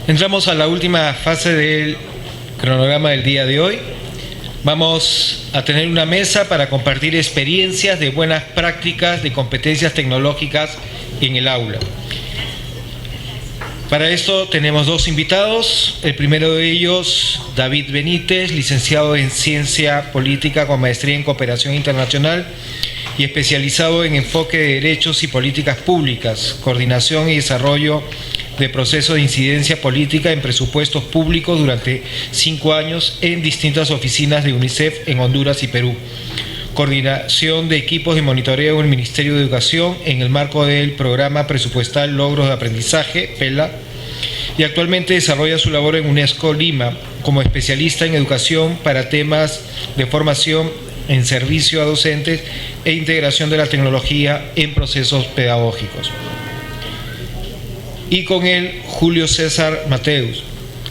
Entramos a la última fase del cronograma del día de hoy. Vamos a tener una mesa para compartir experiencias de buenas prácticas de competencias tecnológicas en el aula. Para esto tenemos dos invitados. El primero de ellos, David Benítez, licenciado en Ciencia Política con maestría en Cooperación Internacional y especializado en enfoque de derechos y políticas públicas, coordinación y desarrollo de procesos de incidencia política en presupuestos públicos durante 5 años en distintas oficinas de UNICEF en Honduras y Perú. Coordinación de equipos de monitoreo en el Ministerio de Educación en el marco del Programa Presupuestal Logros de Aprendizaje, PELA, y actualmente desarrolla su labor en UNESCO Lima como especialista en educación para temas de formación en servicio a docentes e integración de la tecnología en procesos pedagógicos. Y con él, Julio César Mateus,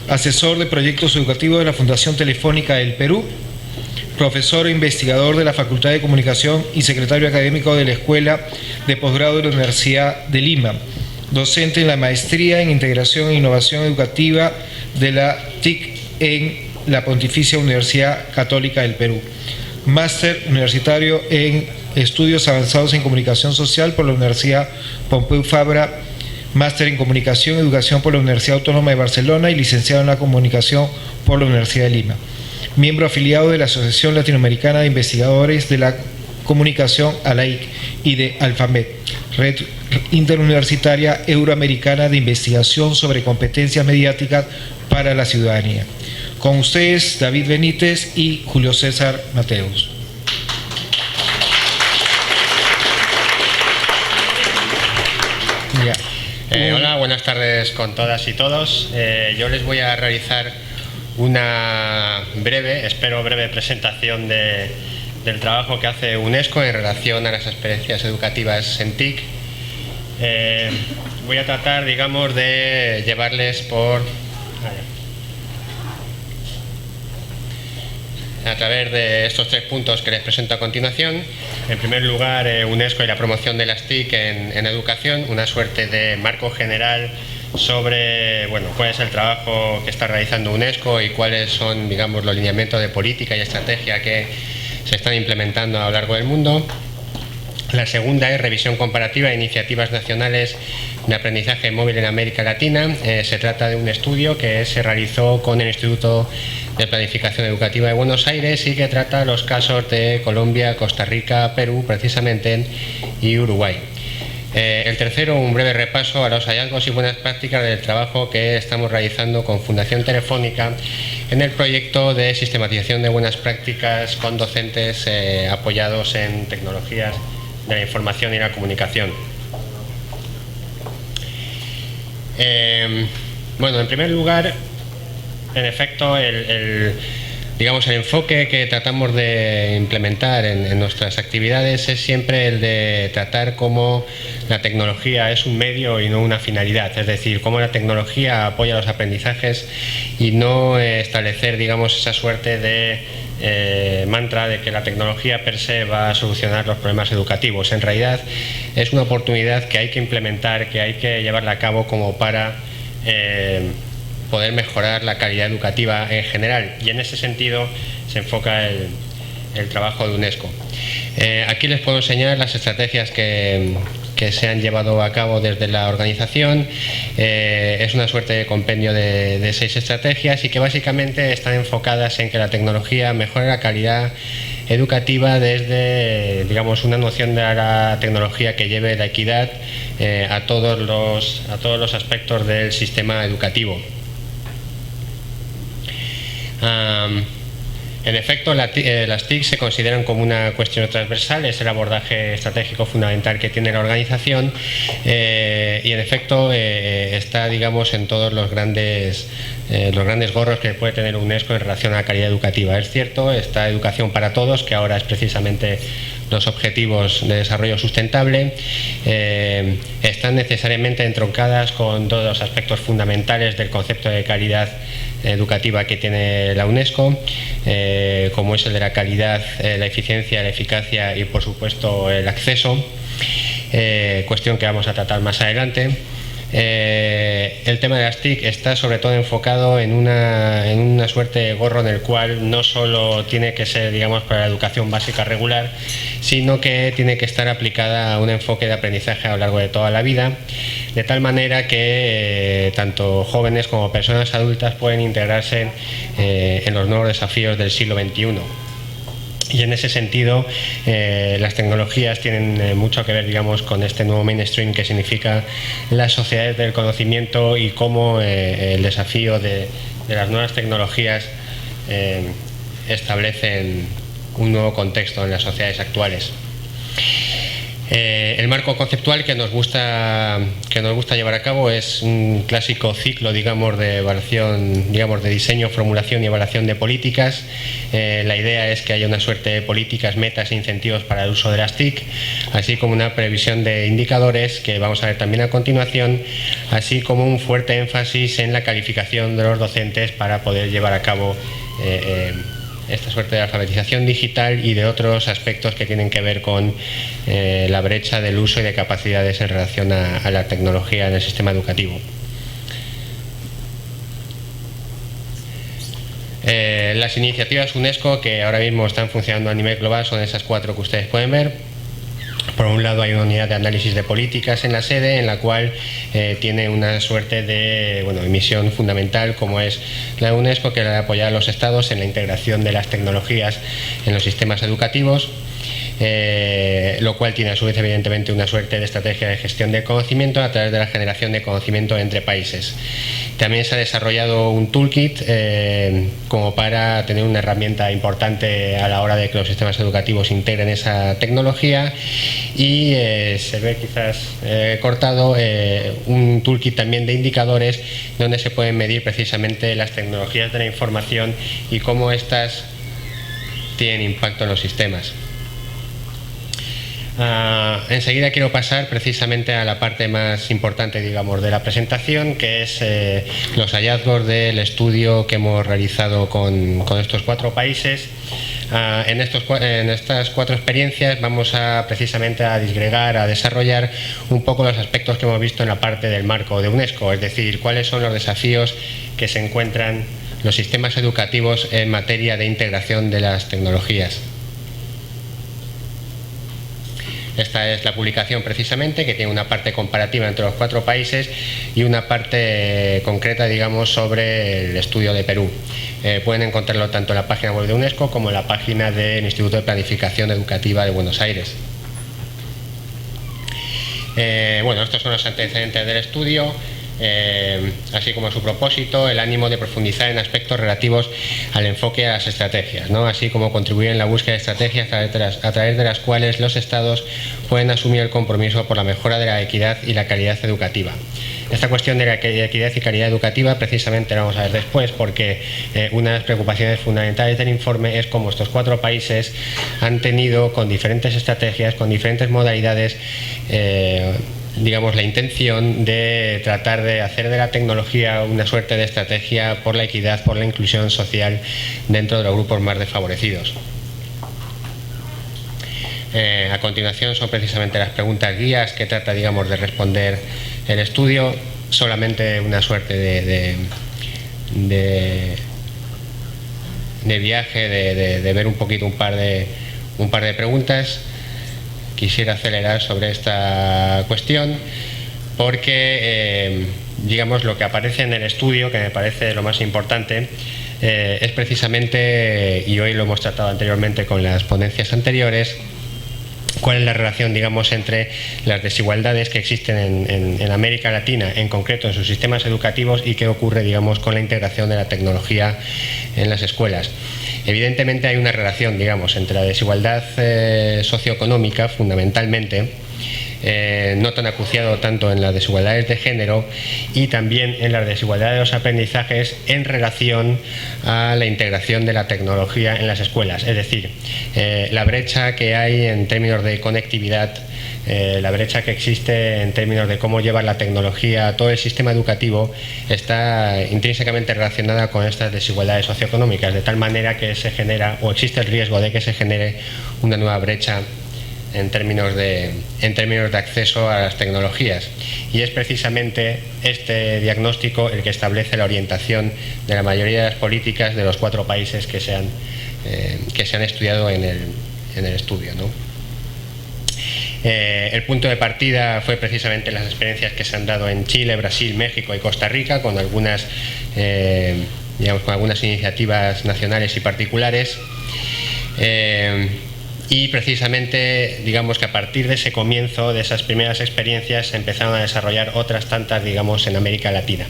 asesor de proyectos educativos de la Fundación Telefónica del Perú, profesor e investigador de la Facultad de Comunicación y secretario académico de la Escuela de Posgrado de la Universidad de Lima, docente en la Maestría en Integración e Innovación Educativa de la TIC en la Pontificia Universidad Católica del Perú, máster universitario en Estudios Avanzados en Comunicación Social por la Universidad Pompeu Fabra, máster en Comunicación y Educación por la Universidad Autónoma de Barcelona y licenciado en la Comunicación por la Universidad de Lima. Miembro afiliado de la Asociación Latinoamericana de Investigadores de la Comunicación, ALAIC, y de Alfamed, Red Interuniversitaria Euroamericana de Investigación sobre Competencias Mediáticas para la Ciudadanía. Con ustedes, David Benítez y Julio César Mateus. Hola, buenas tardes con todas y todos. Yo les voy a realizar una breve, espero breve presentación del trabajo que hace UNESCO en relación a las experiencias educativas en TIC. Voy a tratar, digamos, de llevarles a través de estos 3 puntos que les presento a continuación. En primer lugar, UNESCO y la promoción de las TIC en educación, una suerte de marco general sobre cuál es el trabajo que está realizando UNESCO y cuáles son, digamos, los lineamientos de política y estrategia que se están implementando a lo largo del mundo. La segunda es revisión comparativa de iniciativas nacionales de aprendizaje móvil en América Latina. Se trata de un estudio que se realizó con el Instituto de Planificación Educativa de Buenos Aires y que trata los casos de Colombia, Costa Rica, Perú precisamente y Uruguay. El tercero, un breve repaso a los hallazgos y buenas prácticas del trabajo que estamos realizando con Fundación Telefónica en el proyecto de sistematización de buenas prácticas con docentes apoyados en tecnologías de la información y la comunicación. En primer lugar, en efecto, el enfoque que tratamos de implementar en nuestras actividades es siempre el de tratar cómo la tecnología es un medio y no una finalidad, es decir, cómo la tecnología apoya los aprendizajes y no establecer, digamos, esa suerte de mantra de que la tecnología per se va a solucionar los problemas educativos. En realidad es una oportunidad que hay que implementar, que hay que llevarla a cabo como para poder mejorar la calidad educativa en general, y en ese sentido se enfoca el trabajo de UNESCO. Aquí les puedo enseñar las estrategias que se han llevado a cabo desde la organización. Es una suerte de compendio de 6 estrategias y que básicamente están enfocadas en que la tecnología mejore la calidad educativa desde, digamos, una noción de la tecnología que lleve la equidad a todos los aspectos del sistema educativo. En efecto, las TIC se consideran como una cuestión transversal, es el abordaje estratégico fundamental que tiene la organización y en efecto está, digamos, en todos los grandes gorros que puede tener UNESCO en relación a la calidad educativa. Es cierto, esta educación para todos, que ahora es precisamente los objetivos de desarrollo sustentable, están necesariamente entroncadas con todos los aspectos fundamentales del concepto de calidad educativa que tiene la UNESCO, como es el de la calidad, la eficiencia, la eficacia y, por supuesto, el acceso, cuestión que vamos a tratar más adelante. El tema de las TIC está sobre todo enfocado en una suerte de gorro en el cual no solo tiene que ser, digamos, para la educación básica regular, sino que tiene que estar aplicada a un enfoque de aprendizaje a lo largo de toda la vida, de tal manera que tanto jóvenes como personas adultas pueden integrarse en los nuevos desafíos del siglo XXI. Y en ese sentido, las tecnologías tienen mucho que ver, digamos, con este nuevo mainstream que significa las sociedades del conocimiento y cómo el desafío de las nuevas tecnologías establecen un nuevo contexto en las sociedades actuales. El marco conceptual que nos gusta llevar a cabo es un clásico ciclo, digamos, de evaluación, digamos, de diseño, formulación y evaluación de políticas. La idea es que haya una suerte de políticas, metas e incentivos para el uso de las TIC, así como una previsión de indicadores que vamos a ver también a continuación, así como un fuerte énfasis en la calificación de los docentes para poder llevar a cabo esta suerte de alfabetización digital y de otros aspectos que tienen que ver con la brecha del uso y de capacidades en relación a la tecnología en el sistema educativo. Las iniciativas UNESCO que ahora mismo están funcionando a nivel global son esas 4 que ustedes pueden ver. Por un lado hay una unidad de análisis de políticas en la sede, en la cual tiene una suerte de misión fundamental, como es la de UNESCO, que es la de apoyar a los estados en la integración de las tecnologías en los sistemas educativos, lo cual tiene a su vez evidentemente una suerte de estrategia de gestión del conocimiento a través de la generación de conocimiento entre países. También se ha desarrollado un toolkit como para tener una herramienta importante a la hora de que los sistemas educativos integren esa tecnología, y se ve quizás cortado un toolkit también de indicadores donde se pueden medir precisamente las tecnologías de la información y cómo éstas tienen impacto en los sistemas. Enseguida quiero pasar precisamente a la parte más importante, digamos, de la presentación, que es los hallazgos del estudio que hemos realizado con estos 4 países. En estas 4 experiencias vamos precisamente a disgregar, a desarrollar un poco los aspectos que hemos visto en la parte del marco de UNESCO, es decir, cuáles son los desafíos que se encuentran los sistemas educativos en materia de integración de las tecnologías. Esta es la publicación precisamente, que tiene una parte comparativa entre los 4 países y una parte concreta, digamos, sobre el estudio de Perú. Pueden encontrarlo tanto en la página web de UNESCO como en la página del Instituto de Planificación Educativa de Buenos Aires. Estos son los antecedentes del estudio, así como su propósito, el ánimo de profundizar en aspectos relativos al enfoque a las estrategias, ¿no? Así como contribuir en la búsqueda de estrategias a través de las cuales los estados pueden asumir el compromiso por la mejora de la equidad y la calidad educativa. Esta cuestión de la equidad y calidad educativa precisamente la vamos a ver después, porque una de las preocupaciones fundamentales del informe es cómo estos 4 países han tenido, con diferentes estrategias, con diferentes modalidades, digamos, la intención de tratar de hacer de la tecnología una suerte de estrategia por la equidad, por la inclusión social dentro de los grupos más desfavorecidos. A continuación son precisamente las preguntas guías que trata, digamos, de responder el estudio. Solamente una suerte de viaje, de ver un poquito un par de preguntas. Quisiera acelerar sobre esta cuestión porque, digamos, lo que aparece en el estudio, que me parece lo más importante, es precisamente, y hoy lo hemos tratado anteriormente con las ponencias anteriores, cuál es la relación, digamos, entre las desigualdades que existen en América Latina, en concreto en sus sistemas educativos, y qué ocurre, digamos, con la integración de la tecnología en las escuelas. Evidentemente hay una relación, digamos, entre la desigualdad socioeconómica, fundamentalmente, no tan acuciado tanto en las desigualdades de género, y también en las desigualdades de los aprendizajes en relación a la integración de la tecnología en las escuelas. Es decir, la brecha que hay en términos de conectividad, la brecha que existe en términos de cómo llevar la tecnología a todo el sistema educativo, está intrínsecamente relacionada con estas desigualdades socioeconómicas, de tal manera que se genera, o existe el riesgo de que se genere, una nueva brecha en términos de acceso a las tecnologías. Y es precisamente este diagnóstico el que establece la orientación de la mayoría de las políticas de los 4 países que se han estudiado en el estudio, ¿no? El punto de partida fue precisamente las experiencias que se han dado en Chile, Brasil, México y Costa Rica, con algunas iniciativas nacionales y particulares. Y precisamente, digamos que a partir de ese comienzo, de esas primeras experiencias, se empezaron a desarrollar otras tantas, digamos, en América Latina.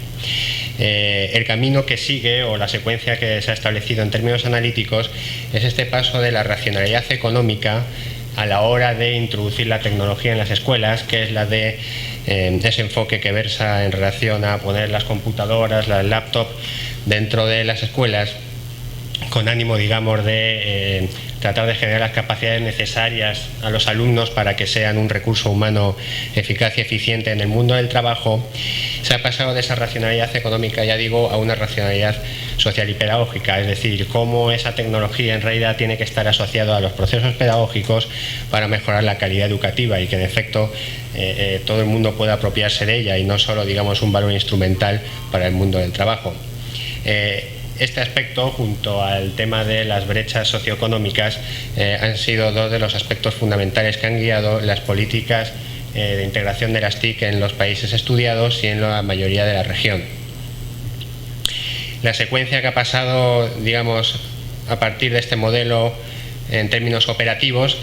El camino que sigue, o la secuencia que se ha establecido en términos analíticos, es este paso de la racionalidad económica a la hora de introducir la tecnología en las escuelas, que es la de ese enfoque que versa en relación a poner las computadoras, las laptops dentro de las escuelas, con ánimo, digamos, de tratar de generar las capacidades necesarias a los alumnos para que sean un recurso humano eficaz y eficiente en el mundo del trabajo. Se ha pasado de esa racionalidad económica, ya digo, a una racionalidad social y pedagógica, es decir, cómo esa tecnología en realidad tiene que estar asociada a los procesos pedagógicos para mejorar la calidad educativa y que en efecto todo el mundo pueda apropiarse de ella y no solo, digamos, un valor instrumental para el mundo del trabajo. Este aspecto, junto al tema de las brechas socioeconómicas, han sido 2 de los aspectos fundamentales que han guiado las políticas de integración de las TIC en los países estudiados y en la mayoría de la región. La secuencia que ha pasado, digamos, a partir de este modelo en términos operativos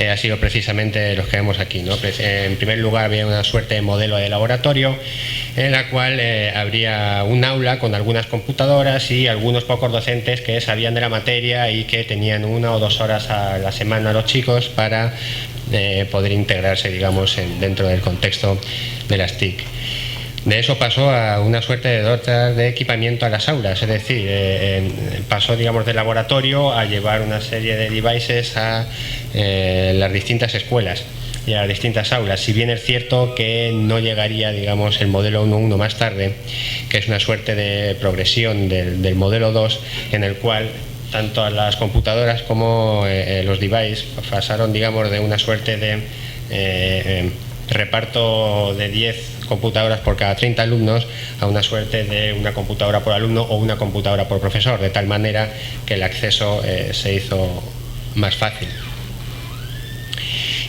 ha sido precisamente los que vemos aquí, ¿no? En primer lugar, había una suerte de modelo de laboratorio en la cual habría un aula con algunas computadoras y algunos pocos docentes que sabían de la materia y que tenían 1 o 2 horas a la semana los chicos para poder integrarse, digamos, dentro del contexto de las TIC. De eso pasó a una suerte de dotar de equipamiento a las aulas, es decir, pasó, digamos, del laboratorio a llevar una serie de devices a las distintas escuelas y a las distintas aulas. Si bien es cierto que no llegaría, digamos, el modelo 1.1 más tarde, que es una suerte de progresión del modelo 2, en el cual tanto las computadoras como los devices pasaron, digamos, de una suerte de reparto de 10 computadoras por cada 30 alumnos a una suerte de una computadora por alumno o una computadora por profesor, de tal manera que el acceso se hizo más fácil.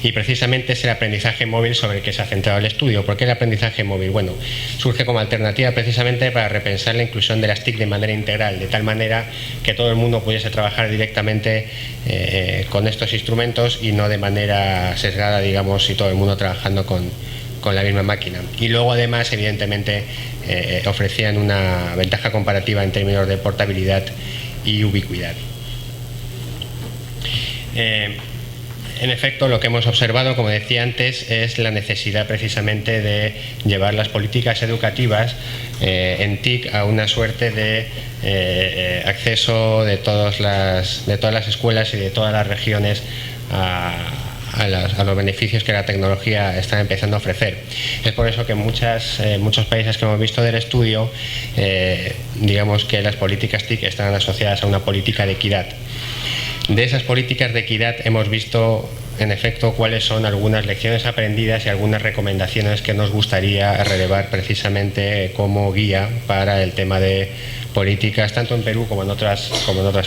Y precisamente es el aprendizaje móvil sobre el que se ha centrado el estudio. ¿Por qué el aprendizaje móvil? Bueno, surge como alternativa precisamente para repensar la inclusión de las TIC de manera integral, de tal manera que todo el mundo pudiese trabajar directamente con estos instrumentos y no de manera sesgada, digamos, y todo el mundo trabajando con la misma máquina. Y luego, además, evidentemente, ofrecían una ventaja comparativa en términos de portabilidad y ubicuidad. En efecto, lo que hemos observado, como decía antes, es la necesidad precisamente de llevar las políticas educativas en TIC a una suerte de acceso de todas las escuelas y de todas las regiones a los beneficios que la tecnología está empezando a ofrecer. Es por eso que en muchos países que hemos visto del estudio, digamos que las políticas TIC están asociadas a una política de equidad. De esas políticas de equidad hemos visto, en efecto, cuáles son algunas lecciones aprendidas y algunas recomendaciones que nos gustaría relevar precisamente como guía para el tema de políticas, tanto en Perú como en otras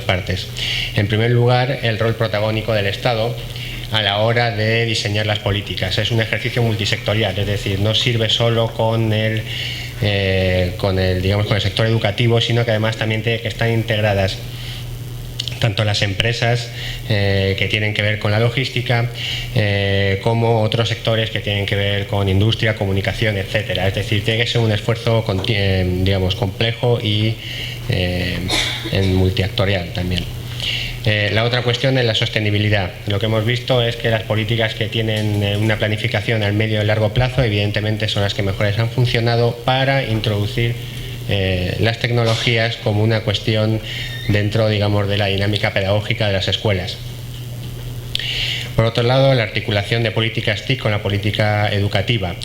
partes. En primer lugar, el rol protagónico del Estado a la hora de diseñar las políticas. Es un ejercicio multisectorial, es decir, no sirve solo con el sector educativo, sino que además también tiene que estar integradas tanto las empresas que tienen que ver con la logística como otros sectores que tienen que ver con industria, comunicación, etcétera. Es decir, tiene que ser un esfuerzo complejo y multiactorial también. La otra cuestión es la sostenibilidad. Lo que hemos visto es que las políticas que tienen una planificación al medio y largo plazo, evidentemente, son las que mejores han funcionado para introducir las tecnologías como una cuestión dentro, digamos, de la dinámica pedagógica de las escuelas. Por otro lado, la articulación de políticas TIC con la política educativa.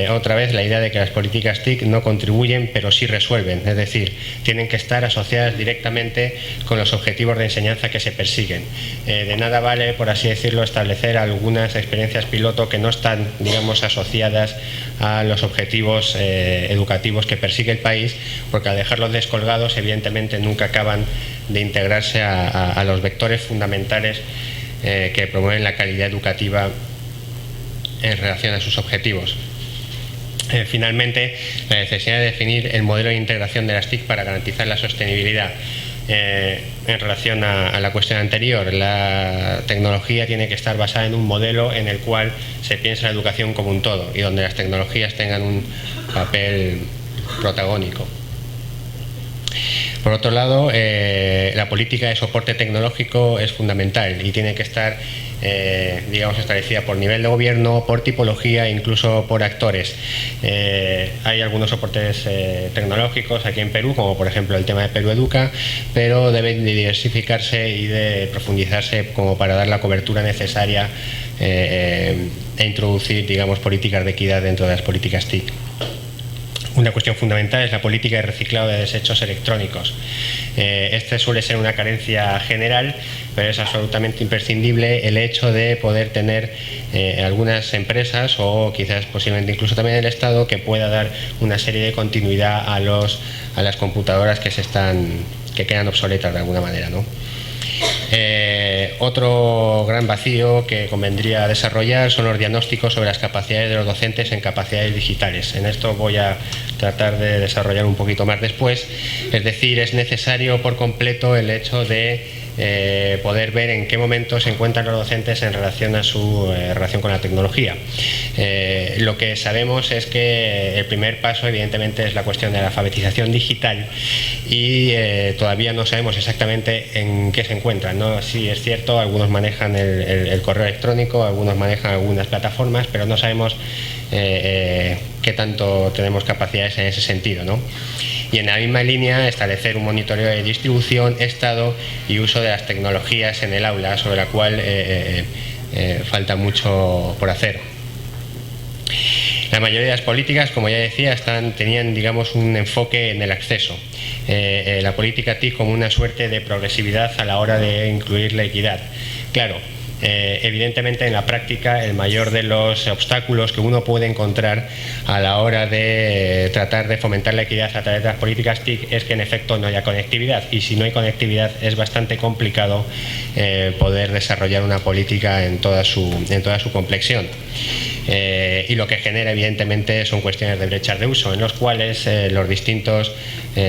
Otra vez, la idea de que las políticas TIC no contribuyen, pero sí resuelven, es decir, tienen que estar asociadas directamente con los objetivos de enseñanza que se persiguen. De nada vale, por así decirlo, establecer algunas experiencias piloto que no están, digamos, asociadas a los objetivos educativos que persigue el país, porque al dejarlos descolgados, evidentemente nunca acaban de integrarse a los vectores fundamentales que promueven la calidad educativa en relación a sus objetivos. Finalmente, la necesidad de definir el modelo de integración de las TIC para garantizar la sostenibilidad. En relación a la cuestión anterior, la tecnología tiene que estar basada en un modelo en el cual se piensa la educación como un todo y donde las tecnologías tengan un papel protagónico. Por otro lado, la política de soporte tecnológico es fundamental y tiene que estar, digamos, establecida por nivel de gobierno, por tipología e incluso por actores. Hay algunos soportes tecnológicos aquí en Perú, como por ejemplo el tema de Perú Educa, pero deben de diversificarse y de profundizarse como para dar la cobertura necesaria e introducir, digamos, políticas de equidad dentro de las políticas TIC. Una cuestión fundamental es la política de reciclado de desechos electrónicos. Este suele ser una carencia general, pero es absolutamente imprescindible el hecho de poder tener algunas empresas o quizás posiblemente incluso también el Estado que pueda dar una serie de continuidad a las computadoras que quedan obsoletas de alguna manera, ¿no? Otro gran vacío que convendría desarrollar son los diagnósticos sobre las capacidades de los docentes en capacidades digitales. En esto voy a tratar de desarrollar un poquito más después. Es decir, es necesario por completo el hecho de poder ver en qué momento se encuentran los docentes en relación a su relación con la tecnología. Lo que sabemos es que el primer paso evidentemente es la cuestión de la alfabetización digital y todavía no sabemos exactamente en qué se encuentran, ¿no? Sí, es cierto, algunos manejan el correo electrónico, algunos manejan algunas plataformas, pero no sabemos qué tanto tenemos capacidades en ese sentido, ¿no? Y en la misma línea establecer un monitoreo de distribución, estado y uso de las tecnologías en el aula, sobre la cual falta mucho por hacer. La mayoría de las políticas, como ya decía, tenían, digamos, un enfoque en el acceso. La política TIC como una suerte de progresividad a la hora de incluir la equidad. Claro, evidentemente en la práctica el mayor de los obstáculos que uno puede encontrar a la hora de tratar de fomentar la equidad a través de las políticas TIC es que en efecto no haya conectividad, y si no hay conectividad es bastante complicado poder desarrollar una política en toda su complexión. Y lo que genera evidentemente son cuestiones de brechas de uso, en los cuales los distintos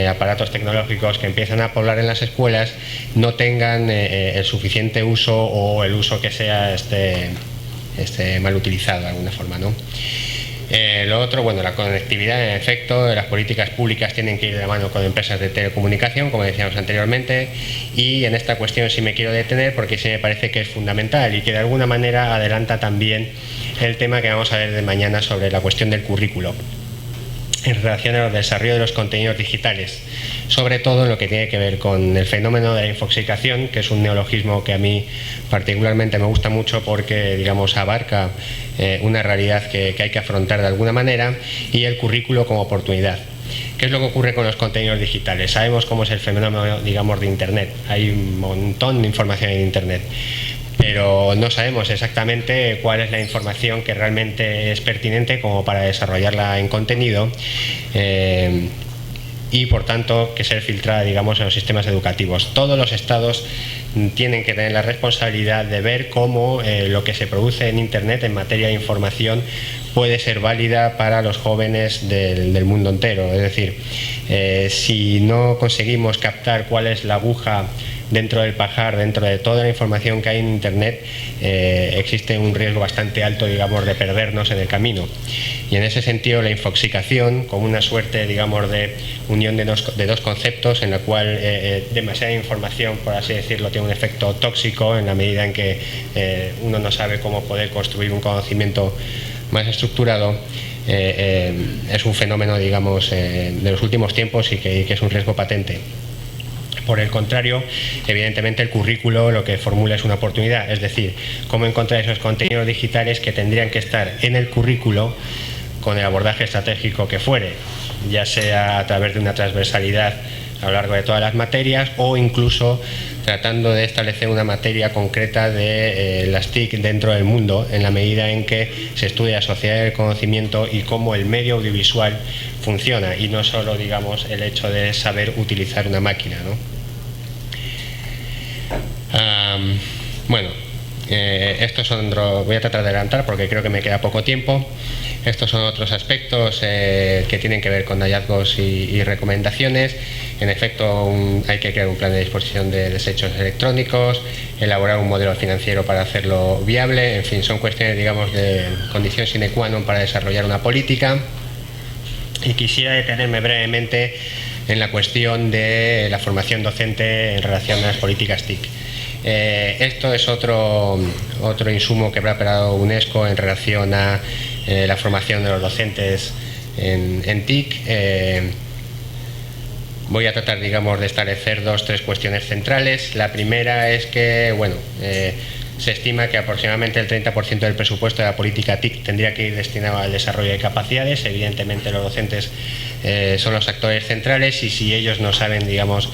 aparatos tecnológicos que empiezan a poblar en las escuelas no tengan el suficiente uso o el uso que sea mal utilizado de alguna forma, ¿no? Lo otro, bueno, la conectividad, en efecto, las políticas públicas tienen que ir de la mano con empresas de telecomunicación, como decíamos anteriormente, y en esta cuestión sí me quiero detener porque sí me parece que es fundamental y que de alguna manera adelanta también el tema que vamos a ver de mañana sobre la cuestión del currículo en relación al desarrollo de los contenidos digitales, sobre todo en lo que tiene que ver con el fenómeno de la infoxicación, que es un neologismo que a mí particularmente me gusta mucho porque, digamos, abarca una realidad que hay que afrontar de alguna manera, y el currículo como oportunidad. ¿Qué es lo que ocurre con los contenidos digitales? Sabemos cómo es el fenómeno, digamos, de Internet. Hay un montón de información en Internet, pero no sabemos exactamente cuál es la información que realmente es pertinente como para desarrollarla en contenido y por tanto que ser filtrada, digamos, en los sistemas educativos. Todos los estados tienen que tener la responsabilidad de ver cómo lo que se produce en Internet en materia de información puede ser válida para los jóvenes del mundo entero. Es decir, si no conseguimos captar cuál es la aguja dentro del pajar, dentro de toda la información que hay en Internet, existe un riesgo bastante alto, digamos, de perdernos en el camino. Y en ese sentido la infoxicación, como una suerte, digamos, de unión de dos conceptos, en la cual demasiada información, por así decirlo, tiene un efecto tóxico en la medida en que uno no sabe cómo poder construir un conocimiento más estructurado, es un fenómeno, digamos, de los últimos tiempos y que es un riesgo patente. Por el contrario, evidentemente el currículo lo que formula es una oportunidad, es decir, cómo encontrar esos contenidos digitales que tendrían que estar en el currículo con el abordaje estratégico que fuere, ya sea a través de una transversalidad a lo largo de todas las materias o incluso tratando de establecer una materia concreta de las TIC dentro del mundo, en la medida en que se estudia la sociedad del conocimiento y cómo el medio audiovisual funciona, y no solo, digamos, el hecho de saber utilizar una máquina, ¿no? Estos son voy a tratar de adelantar porque creo que me queda poco tiempo. Estos son otros aspectos que tienen que ver con hallazgos y recomendaciones. En efecto, hay que crear un plan de disposición de desechos electrónicos, elaborar un modelo financiero para hacerlo viable. En fin, son cuestiones, digamos, de condición sine qua non para desarrollar una política. Y quisiera detenerme brevemente en la cuestión de la formación docente en relación a las políticas TIC. Esto es otro insumo que ha preparado UNESCO en relación a la formación de los docentes en TIC. Voy a tratar, digamos, de establecer 2 o 3 cuestiones centrales. La primera es que, se estima que aproximadamente el 30% del presupuesto de la política TIC tendría que ir destinado al desarrollo de capacidades. Evidentemente los docentes son los actores centrales, y si ellos no saben, digamos,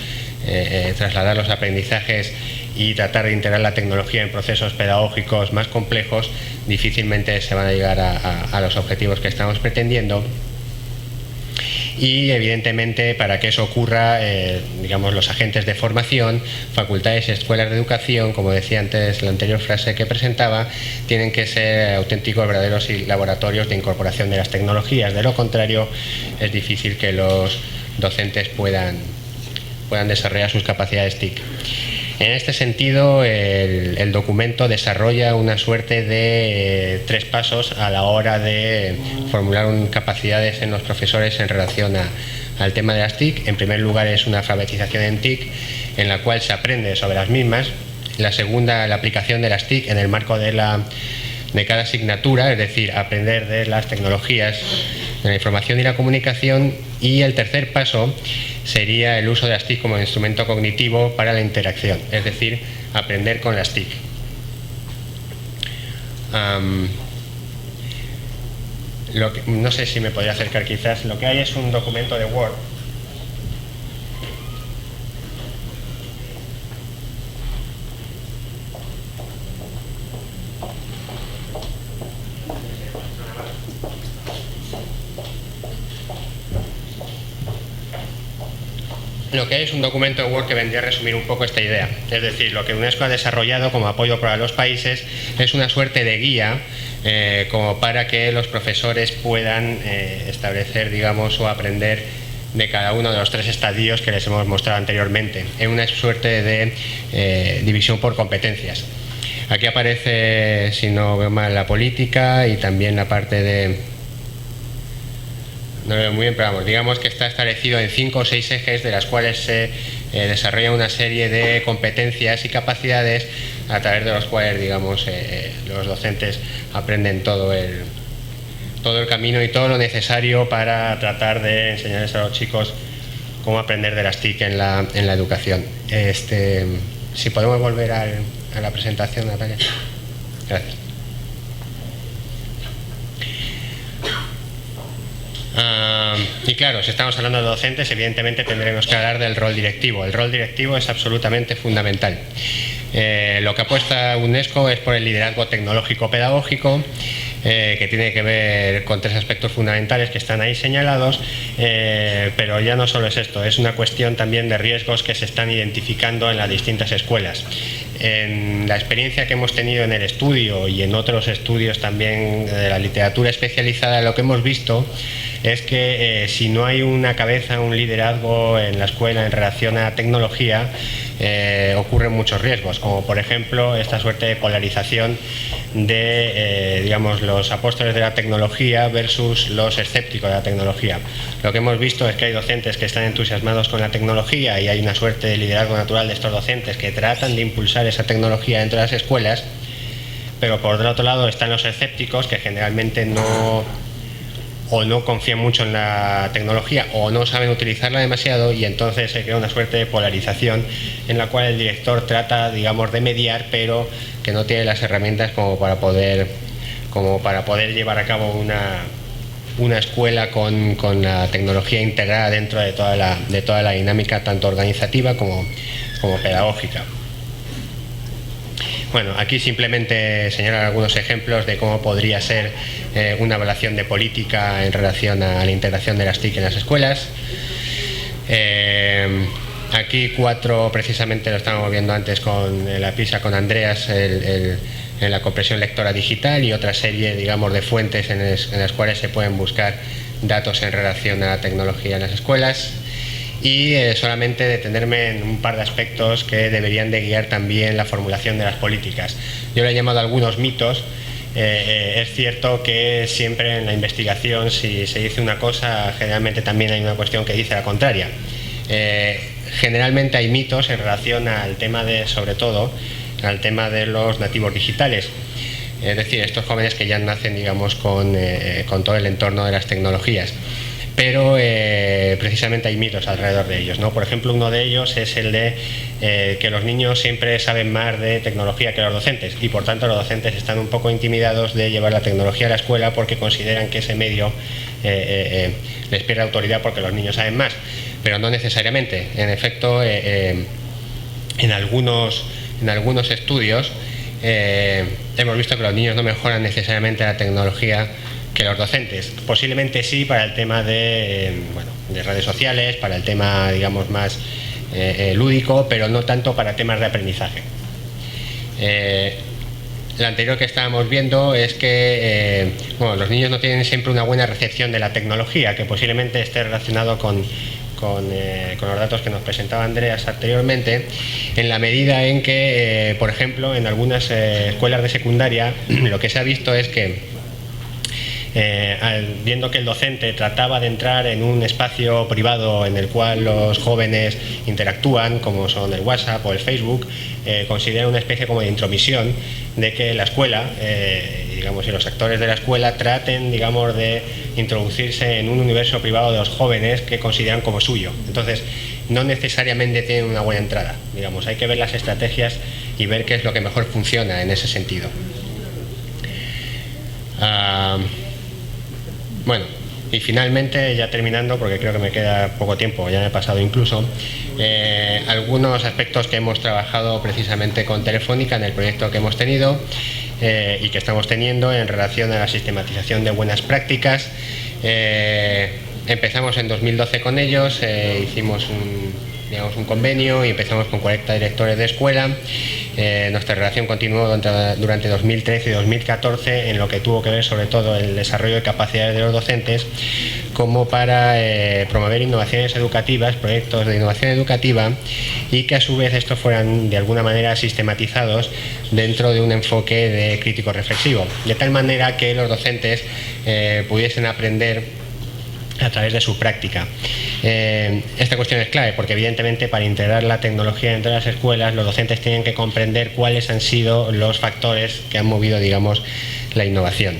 trasladar los aprendizajes y tratar de integrar la tecnología en procesos pedagógicos más complejos, difícilmente se van a llegar a los objetivos que estamos pretendiendo. Y evidentemente, para que eso ocurra, digamos, los agentes de formación, facultades y escuelas de educación, como decía antes la anterior frase que presentaba, tienen que ser auténticos, verdaderos laboratorios de incorporación de las tecnologías. De lo contrario, es difícil que los docentes puedan desarrollar sus capacidades TIC. En este sentido, el documento desarrolla una suerte de 3 pasos a la hora de formular capacidades en los profesores en relación al tema de las TIC. En primer lugar, es una alfabetización en TIC en la cual se aprende sobre las mismas. La segunda, la aplicación de las TIC en el marco de cada asignatura, es decir, aprender de las tecnologías de la información y la comunicación. Y el tercer paso sería el uso de las TIC como instrumento cognitivo para la interacción, es decir, aprender con las TIC. No sé si me podría acercar quizás. Lo que hay es un documento de Word. Lo que hay es un documento de Word que vendría a resumir un poco esta idea. Es decir, lo que UNESCO ha desarrollado como apoyo para los países es una suerte de guía como para que los profesores puedan establecer, digamos, o aprender de cada uno de los 3 estadios que les hemos mostrado anteriormente, en una suerte de división por competencias. Aquí aparece, si no veo mal, la política y también la parte de... No lo veo muy bien, pero vamos, digamos que está establecido en 5 o 6 ejes, de las cuales se desarrolla una serie de competencias y capacidades a través de los cuales, digamos, los docentes aprenden todo el camino y todo lo necesario para tratar de enseñarles a los chicos cómo aprender de las TIC en la educación. Si podemos volver a la presentación, Natalia. Gracias. Y claro, si estamos hablando de docentes, evidentemente tendremos que hablar del rol directivo. El rol directivo es absolutamente fundamental. Lo que apuesta UNESCO es por el liderazgo tecnológico pedagógico, que tiene que ver con 3 aspectos fundamentales que están ahí señalados, pero ya no solo es esto, es una cuestión también de riesgos que se están identificando en las distintas escuelas. En la experiencia que hemos tenido en el estudio y en otros estudios también de la literatura especializada, lo que hemos visto es que si no hay una cabeza, un liderazgo en la escuela en relación a la tecnología, ocurren muchos riesgos, como por ejemplo esta suerte de polarización de digamos, los apóstoles de la tecnología versus los escépticos de la tecnología. Lo que hemos visto es que hay docentes que están entusiasmados con la tecnología y hay una suerte de liderazgo natural de estos docentes que tratan de impulsar esa tecnología dentro de las escuelas, pero por otro lado están los escépticos que generalmente no o no confían mucho en la tecnología o no saben utilizarla demasiado, y entonces se crea una suerte de polarización en la cual el director trata, digamos, de mediar, pero que no tiene las herramientas como para poder llevar a cabo una escuela con la tecnología integrada dentro de toda la dinámica, tanto organizativa como pedagógica. Bueno, aquí simplemente señalar algunos ejemplos de cómo podría ser una evaluación de política en relación a la integración de las TIC en las escuelas. Aquí 4, precisamente lo estábamos viendo antes con la PISA con Andreas, en la comprensión lectora digital, y otra serie, digamos, de fuentes en las cuales se pueden buscar datos en relación a la tecnología en las escuelas. Y solamente detenerme en un par de aspectos que deberían de guiar también la formulación de las políticas. Yo le he llamado algunos mitos. Es cierto que siempre en la investigación, si se dice una cosa, generalmente también hay una cuestión que dice la contraria. Generalmente hay mitos en relación al tema sobre todo, al tema de los nativos digitales. Es decir, estos jóvenes que ya nacen, digamos, con todo el entorno de las tecnologías. Pero precisamente hay mitos alrededor de ellos, ¿no? Por ejemplo, uno de ellos es el de que los niños siempre saben más de tecnología que los docentes, y por tanto los docentes están un poco intimidados de llevar la tecnología a la escuela porque consideran que ese medio les pierde autoridad porque los niños saben más. Pero no necesariamente. En efecto, en algunos estudios hemos visto que los niños no mejoran necesariamente la tecnología que los docentes. Posiblemente sí para el tema de redes sociales, para el tema, digamos, más lúdico, pero no tanto para temas de aprendizaje. Lo anterior que estábamos viendo es que los niños no tienen siempre una buena recepción de la tecnología, que posiblemente esté relacionado con los datos que nos presentaba Andreas anteriormente, en la medida en que, por ejemplo, en algunas escuelas de secundaria lo que se ha visto es que viendo que el docente trataba de entrar en un espacio privado en el cual los jóvenes interactúan, como son el WhatsApp o el Facebook, considera una especie como de intromisión de que la escuela, digamos, y los actores de la escuela traten, digamos, de introducirse en un universo privado de los jóvenes que consideran como suyo. Entonces, no necesariamente tienen una buena entrada. Digamos, hay que ver las estrategias y ver qué es lo que mejor funciona en ese sentido. Bueno, y finalmente, ya terminando, porque creo que me queda poco tiempo, ya me he pasado incluso, algunos aspectos que hemos trabajado precisamente con Telefónica en el proyecto que hemos tenido y que estamos teniendo en relación a la sistematización de buenas prácticas. Empezamos en 2012 con ellos, hicimos un convenio y empezamos con 40 directores de escuela. Nuestra relación continuó durante 2013 y 2014 en lo que tuvo que ver sobre todo el desarrollo de capacidades de los docentes, como para promover innovaciones educativas, proyectos de innovación educativa, y que a su vez estos fueran de alguna manera sistematizados dentro de un enfoque de crítico reflexivo, de tal manera que los docentes pudiesen aprender a través de su práctica. Esta cuestión es clave porque evidentemente para integrar la tecnología dentro de las escuelas los docentes tienen que comprender cuáles han sido los factores que han movido, digamos, la innovación.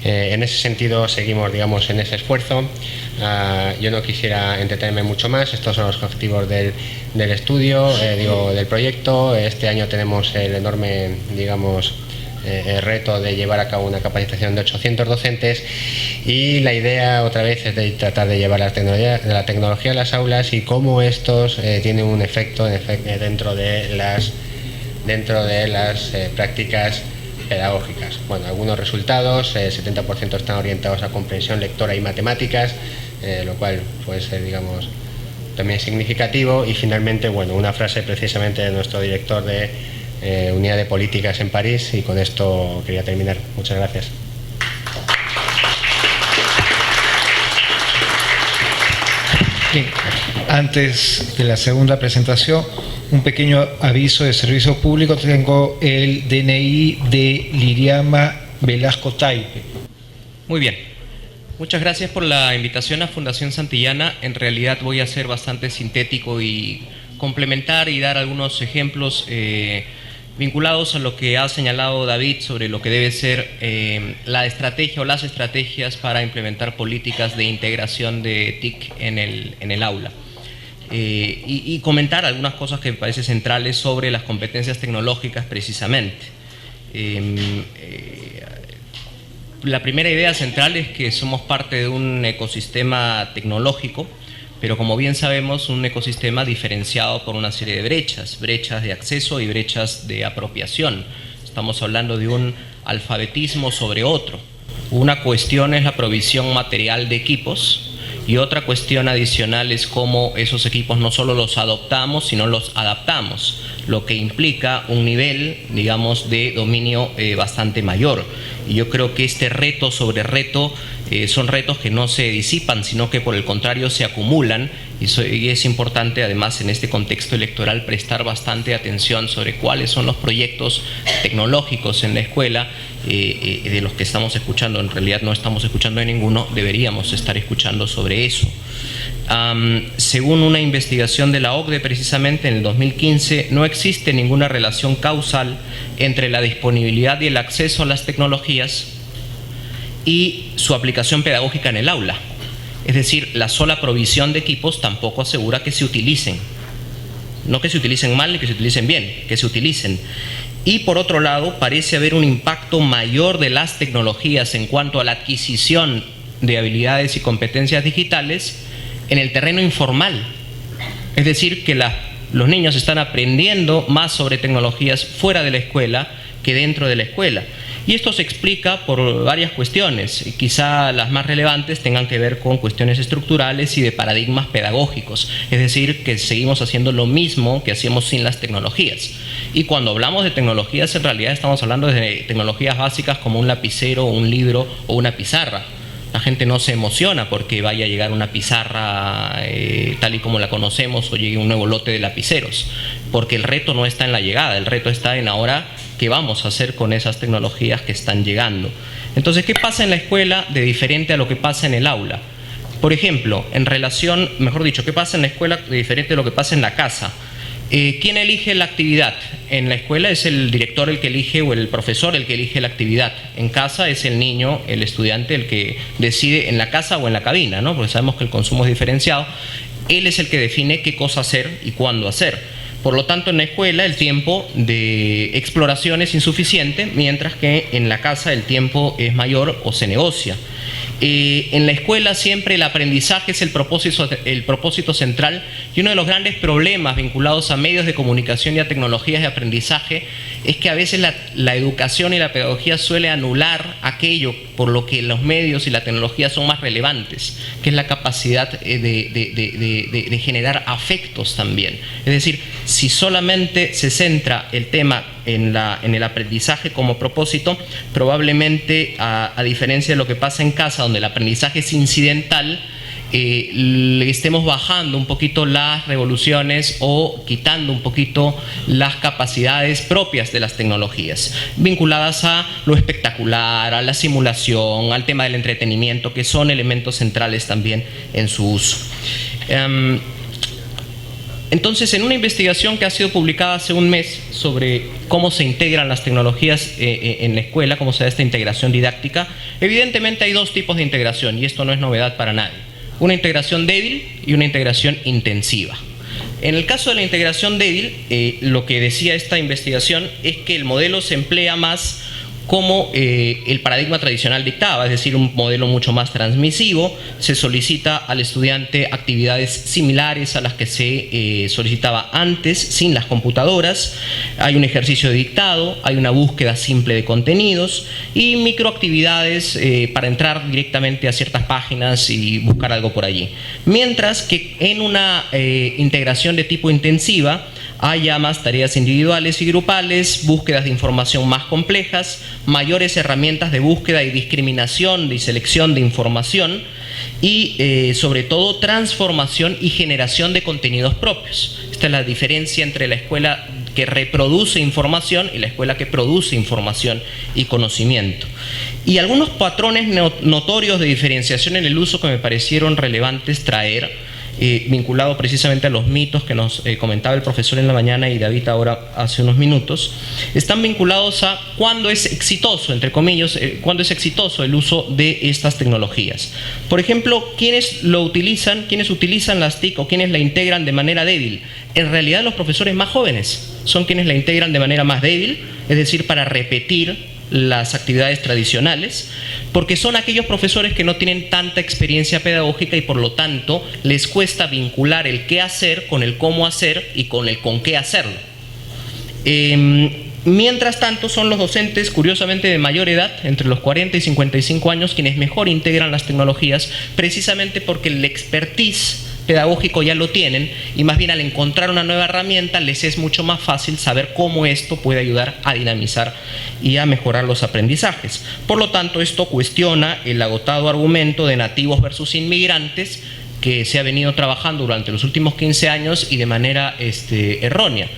En ese sentido seguimos, digamos, en ese esfuerzo. Yo no quisiera entretenerme mucho más. Estos son los objetivos del estudio, del proyecto. Este año tenemos el enorme, digamos, el reto de llevar a cabo una capacitación de 800 docentes, y la idea otra vez es de tratar de llevar la tecnología a las aulas y cómo estos tienen un efecto dentro de las prácticas pedagógicas. Bueno, algunos resultados, 70% están orientados a comprensión lectora y matemáticas, lo cual puede ser, digamos, también significativo. Y finalmente, bueno, una frase precisamente de nuestro director de Unidad de Políticas en París, y con esto quería terminar. Muchas gracias. Bien. Antes de la segunda presentación, un pequeño aviso de servicio público. Tengo el DNI de Liriama Velasco Taipe. Muy bien. Muchas gracias por la invitación a Fundación Santillana. En realidad voy a ser bastante sintético y complementar y dar algunos ejemplos vinculados a lo que ha señalado David sobre lo que debe ser la estrategia o las estrategias para implementar políticas de integración de TIC en el aula. Y comentar algunas cosas que me parecen centrales sobre las competencias tecnológicas precisamente. La primera idea central es que somos parte de un ecosistema tecnológico, pero como bien sabemos, un ecosistema diferenciado por una serie de brechas de acceso y brechas de apropiación. Estamos hablando de un alfabetismo sobre otro. Una cuestión es la provisión material de equipos y otra cuestión adicional es cómo esos equipos no solo los adoptamos, sino los adaptamos, lo que implica un nivel, digamos, de dominio bastante mayor. Y yo creo que este reto sobre reto son retos que no se disipan, sino que por el contrario se acumulan, y es importante además en este contexto electoral prestar bastante atención sobre cuáles son los proyectos tecnológicos en la escuela de los que estamos escuchando. En realidad no estamos escuchando de ninguno, deberíamos estar escuchando sobre eso. Según una investigación de la OCDE precisamente en el 2015, no existe ninguna relación causal entre la disponibilidad y el acceso a las tecnologías y su aplicación pedagógica en el aula. Es decir, la sola provisión de equipos tampoco asegura que se utilicen. No que se utilicen mal ni que se utilicen bien, que se utilicen. Y por otro lado, parece haber un impacto mayor de las tecnologías en cuanto a la adquisición de habilidades y competencias digitales en el terreno informal. Es decir, que los niños están aprendiendo más sobre tecnologías fuera de la escuela que dentro de la escuela. Y esto se explica por varias cuestiones, y quizá las más relevantes tengan que ver con cuestiones estructurales y de paradigmas pedagógicos, es decir, que seguimos haciendo lo mismo que hacíamos sin las tecnologías. Y cuando hablamos de tecnologías, en realidad estamos hablando de tecnologías básicas como un lapicero, un libro o una pizarra. La gente no se emociona porque vaya a llegar una pizarra tal y como la conocemos o llegue un nuevo lote de lapiceros, porque el reto no está en la llegada, el reto está en ahora qué vamos a hacer con esas tecnologías que están llegando. Entonces, ¿qué pasa en la escuela de diferente a lo que pasa en el aula? Por ejemplo, en relación, mejor dicho, ¿qué pasa en la escuela de diferente a lo que pasa en la casa? ¿Quién elige la actividad? En la escuela es el director el que elige o el profesor el que elige la actividad. En casa es el niño, el estudiante, el que decide en la casa o en la cabina, ¿no? Porque sabemos que el consumo es diferenciado. Él es el que define qué cosa hacer y cuándo hacer. Por lo tanto, en la escuela el tiempo de exploración es insuficiente, mientras que en la casa el tiempo es mayor o se negocia. En la escuela siempre el aprendizaje es el propósito central, y uno de los grandes problemas vinculados a medios de comunicación y a tecnologías de aprendizaje es que a veces la educación y la pedagogía suele anular aquello por lo que los medios y la tecnología son más relevantes, que es la capacidad de generar afectos también. Es decir, si solamente se centra el tema en el aprendizaje como propósito, probablemente a diferencia de lo que pasa en casa, donde el aprendizaje es incidental, le estemos bajando un poquito las revoluciones o quitando un poquito las capacidades propias de las tecnologías, vinculadas a lo espectacular, a la simulación, al tema del entretenimiento, que son elementos centrales también en su uso. Entonces, en una investigación que ha sido publicada hace un mes sobre cómo se integran las tecnologías en la escuela, cómo se da esta integración didáctica, evidentemente hay dos tipos de integración, y esto no es novedad para nadie. Una integración débil y una integración intensiva. En el caso de la integración débil, lo que decía esta investigación es que el modelo se emplea más como el paradigma tradicional dictaba, es decir, un modelo mucho más transmisivo. Se solicita al estudiante actividades similares a las que se solicitaba antes, sin las computadoras. Hay un ejercicio de dictado, hay una búsqueda simple de contenidos y microactividades para entrar directamente a ciertas páginas y buscar algo por allí. Mientras que en una integración de tipo intensiva, hay ya más tareas individuales y grupales, búsquedas de información más complejas, mayores herramientas de búsqueda y discriminación y selección de información y sobre todo transformación y generación de contenidos propios. Esta es la diferencia entre la escuela que reproduce información y la escuela que produce información y conocimiento. Y algunos patrones notorios de diferenciación en el uso que me parecieron relevantes traer vinculado precisamente a los mitos que nos comentaba el profesor en la mañana y David ahora hace unos minutos, están vinculados a cuándo es exitoso, entre comillas, cuándo es exitoso el uso de estas tecnologías. Por ejemplo, ¿quiénes utilizan las TIC o quiénes la integran de manera débil? En realidad los profesores más jóvenes son quienes la integran de manera más débil, es decir, para repetir las actividades tradicionales, porque son aquellos profesores que no tienen tanta experiencia pedagógica y por lo tanto les cuesta vincular el qué hacer con el cómo hacer y con el con qué hacerlo. Mientras tanto, son los docentes, curiosamente de mayor edad, entre los 40 y 55 años, quienes mejor integran las tecnologías, precisamente porque el expertise pedagógico ya lo tienen y más bien al encontrar una nueva herramienta les es mucho más fácil saber cómo esto puede ayudar a dinamizar y a mejorar los aprendizajes. Por lo tanto, esto cuestiona el agotado argumento de nativos versus inmigrantes que se ha venido trabajando durante los últimos 15 años y de manera errónea.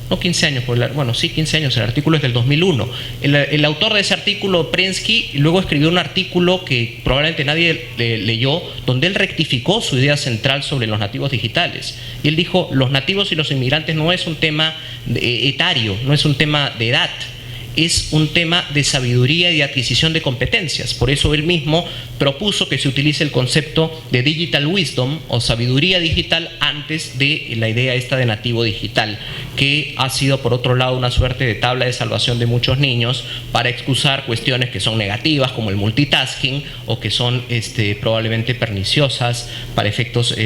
No 15 años, bueno, sí, 15 años, el artículo es del 2001. El autor de ese artículo, Prensky, luego escribió un artículo que probablemente nadie leyó, donde él rectificó su idea central sobre los nativos digitales. Y él dijo, los nativos y los inmigrantes no es un tema etario, no es un tema de edad, es un tema de sabiduría y de adquisición de competencias. Por eso él mismo propuso que se utilice el concepto de digital wisdom o sabiduría digital antes de la idea esta de nativo digital, que ha sido por otro lado una suerte de tabla de salvación de muchos niños para excusar cuestiones que son negativas como el multitasking o que son probablemente perniciosas para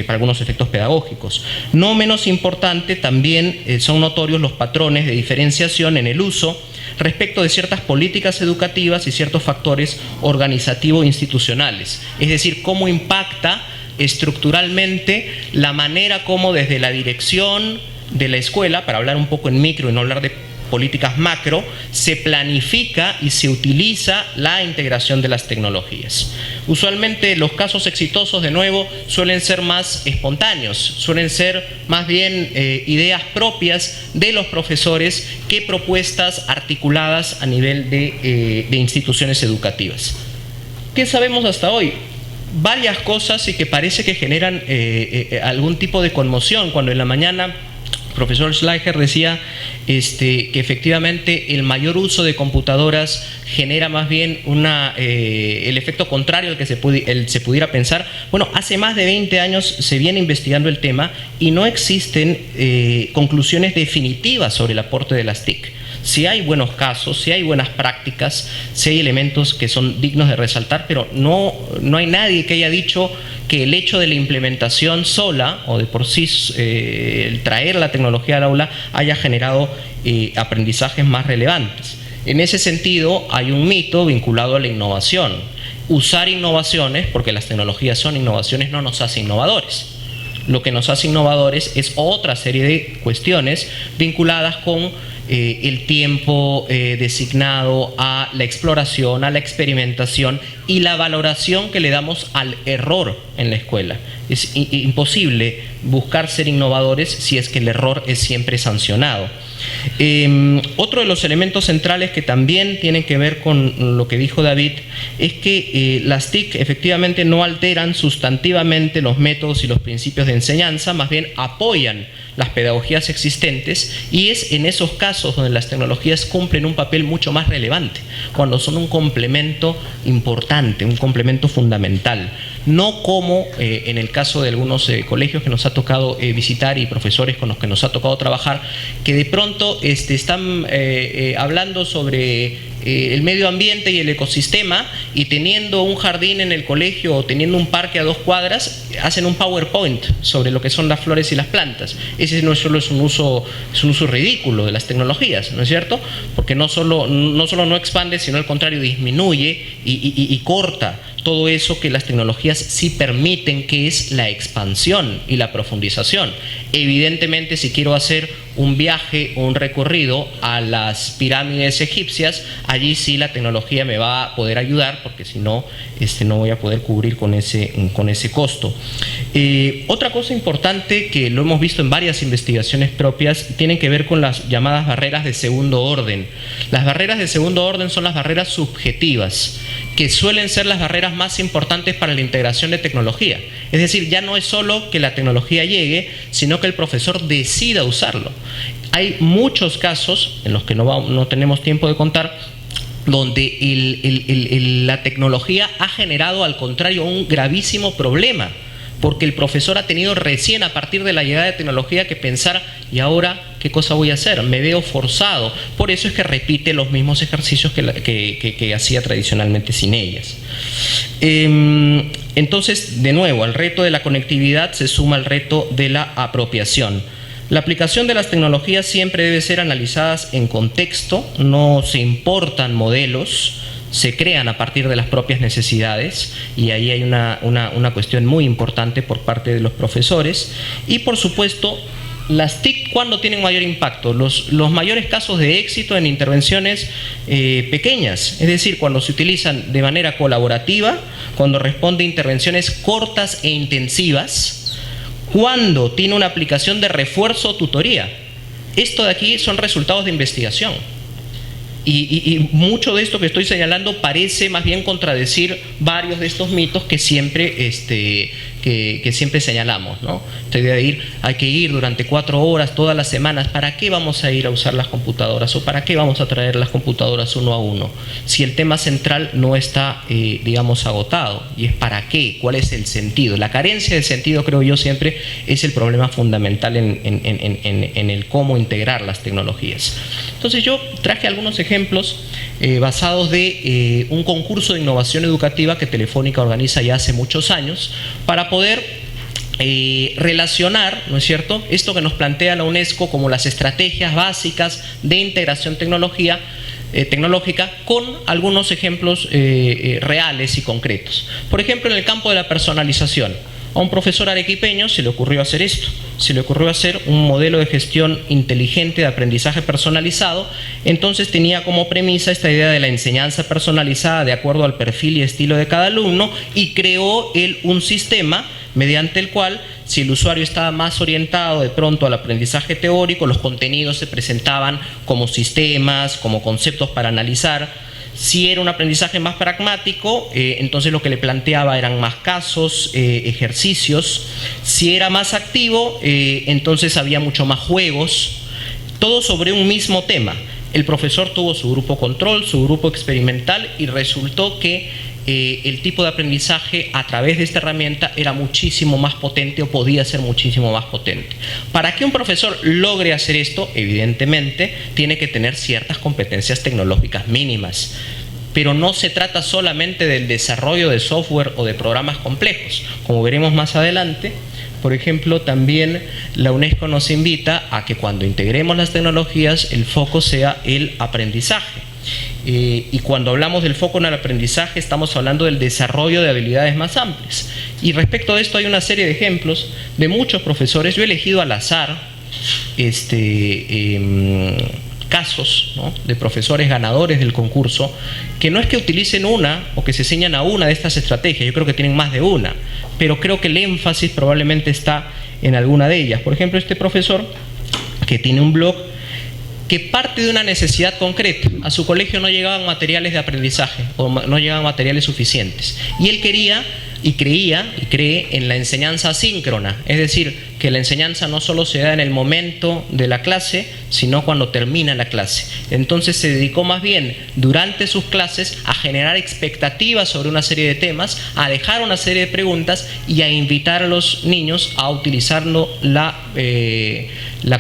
algunos efectos pedagógicos. No menos importante, también son notorios los patrones de diferenciación en el uso respecto de ciertas políticas educativas y ciertos factores organizativo-institucionales. Es decir, cómo impacta estructuralmente la manera como desde la dirección de la escuela, para hablar un poco en micro y no hablar de políticas macro, se planifica y se utiliza la integración de las tecnologías. Usualmente los casos exitosos, de nuevo, suelen ser más espontáneos, suelen ser más bien ideas propias de los profesores que propuestas articuladas a nivel de instituciones educativas. ¿Qué sabemos hasta hoy? Varias cosas y que parece que generan algún tipo de conmoción. Cuando en la mañana el profesor Schleicher decía que efectivamente el mayor uso de computadoras genera más bien el efecto contrario al que se pudiera pensar. Bueno, hace más de 20 años se viene investigando el tema y no existen conclusiones definitivas sobre el aporte de las TIC. Sí hay buenos casos, sí hay buenas prácticas, sí hay elementos que son dignos de resaltar, pero no hay nadie que haya dicho que el hecho de la implementación sola o de por sí el traer la tecnología al aula haya generado aprendizajes más relevantes. En ese sentido hay un mito vinculado a la innovación. Usar innovaciones, porque las tecnologías son innovaciones, no nos hace innovadores. Lo que nos hace innovadores es otra serie de cuestiones vinculadas con el tiempo designado a la exploración, a la experimentación y la valoración que le damos al error en la escuela. Es imposible buscar ser innovadores si es que el error es siempre sancionado. Otro de los elementos centrales que también tienen que ver con lo que dijo David es que las TIC efectivamente no alteran sustantivamente los métodos y los principios de enseñanza, más bien apoyan las pedagogías existentes, y es en esos casos donde las tecnologías cumplen un papel mucho más relevante, cuando son un complemento importante, un complemento fundamental. No como en el caso de algunos colegios que nos ha tocado visitar y profesores con los que nos ha tocado trabajar, que de pronto están hablando sobre el medio ambiente y el ecosistema, y teniendo un jardín en el colegio o teniendo un parque a 2 cuadras, hacen un PowerPoint sobre lo que son las flores y las plantas. Ese no solo es un uso ridículo de las tecnologías, ¿no es cierto? Porque no solo no expande, sino al contrario disminuye y corta todo eso que las tecnologías sí permiten, que es la expansión y la profundización. Evidentemente, si quiero hacer un viaje o un recorrido a las pirámides egipcias, allí sí la tecnología me va a poder ayudar, porque si no, no voy a poder cubrir con ese costo. Otra cosa importante que lo hemos visto en varias investigaciones propias tienen que ver con las llamadas barreras de segundo orden. Las barreras de segundo orden son las barreras subjetivas, que suelen ser las barreras más importantes para la integración de tecnología. Es decir, ya no es solo que la tecnología llegue, sino que el profesor decida usarlo. Hay muchos casos, en los que no tenemos tiempo de contar, donde la tecnología ha generado, al contrario, un gravísimo problema, porque el profesor ha tenido recién, a partir de la llegada de tecnología, que pensar: ¿y ahora qué cosa voy a hacer? Me veo forzado. Por eso es que repite los mismos ejercicios que hacía tradicionalmente sin ellas. Entonces, de nuevo, al reto de la conectividad se suma el reto de la apropiación. La aplicación de las tecnologías siempre debe ser analizadas en contexto, no se importan modelos, se crean a partir de las propias necesidades, y ahí hay una cuestión muy importante por parte de los profesores. Y por supuesto, las TIC, ¿cuándo tienen mayor impacto? Los mayores casos de éxito en intervenciones pequeñas, es decir, cuando se utilizan de manera colaborativa, cuando responde a intervenciones cortas e intensivas, cuando tiene una aplicación de refuerzo o tutoría. Esto de aquí son resultados de investigación. Y mucho de esto que estoy señalando parece más bien contradecir varios de estos mitos que siempre, que siempre señalamos, ¿no? Esta idea de hay que ir durante 4 horas todas las semanas. ¿Para qué vamos a ir a usar las computadoras? ¿O para qué vamos a traer las computadoras uno a uno? Si el tema central no está, digamos, agotado. Y es ¿para qué? ¿Cuál es el sentido? La carencia de sentido, creo yo, siempre es el problema fundamental en el cómo integrar las tecnologías. Entonces yo traje algunos ejemplos basados de un concurso de innovación educativa que Telefónica organiza ya hace muchos años, para poder relacionar, ¿no es cierto?, esto que nos plantea la UNESCO como las estrategias básicas de integración tecnológica con algunos ejemplos reales y concretos. Por ejemplo, en el campo de la personalización, a un profesor arequipeño se le ocurrió hacer esto, se le ocurrió hacer un modelo de gestión inteligente de aprendizaje personalizado. Entonces tenía como premisa esta idea de la enseñanza personalizada de acuerdo al perfil y estilo de cada alumno, y creó él un sistema mediante el cual, si el usuario estaba más orientado de pronto al aprendizaje teórico, los contenidos se presentaban como sistemas, como conceptos para analizar. Si era un aprendizaje más pragmático, entonces lo que le planteaba eran más casos, ejercicios. Si era más activo, entonces había mucho más juegos, todo sobre un mismo tema. El profesor tuvo su grupo control, su grupo experimental, y resultó que el tipo de aprendizaje a través de esta herramienta era muchísimo más potente, o podía ser muchísimo más potente. Para que un profesor logre hacer esto, evidentemente, tiene que tener ciertas competencias tecnológicas mínimas. Pero no se trata solamente del desarrollo de software o de programas complejos. Como veremos más adelante, por ejemplo, también la UNESCO nos invita a que cuando integremos las tecnologías, el foco sea el aprendizaje. Y cuando hablamos del foco en el aprendizaje, estamos hablando del desarrollo de habilidades más amplias. Y respecto a esto hay una serie de ejemplos de muchos profesores. Yo he elegido al azar casos, ¿no?, de profesores ganadores del concurso, que no es que utilicen una o que se ciñan a una de estas estrategias. Yo creo que tienen más de una, pero creo que el énfasis probablemente está en alguna de ellas. Por ejemplo, este profesor, que tiene un blog que parte de una necesidad concreta. A su colegio no llegaban materiales de aprendizaje, o no llegaban materiales suficientes, y él quería y creía y cree en la enseñanza asíncrona, es decir, que la enseñanza no solo se da en el momento de la clase, sino cuando termina la clase. Entonces se dedicó más bien durante sus clases a generar expectativas sobre una serie de temas, a dejar una serie de preguntas y a invitar a los niños a utilizando la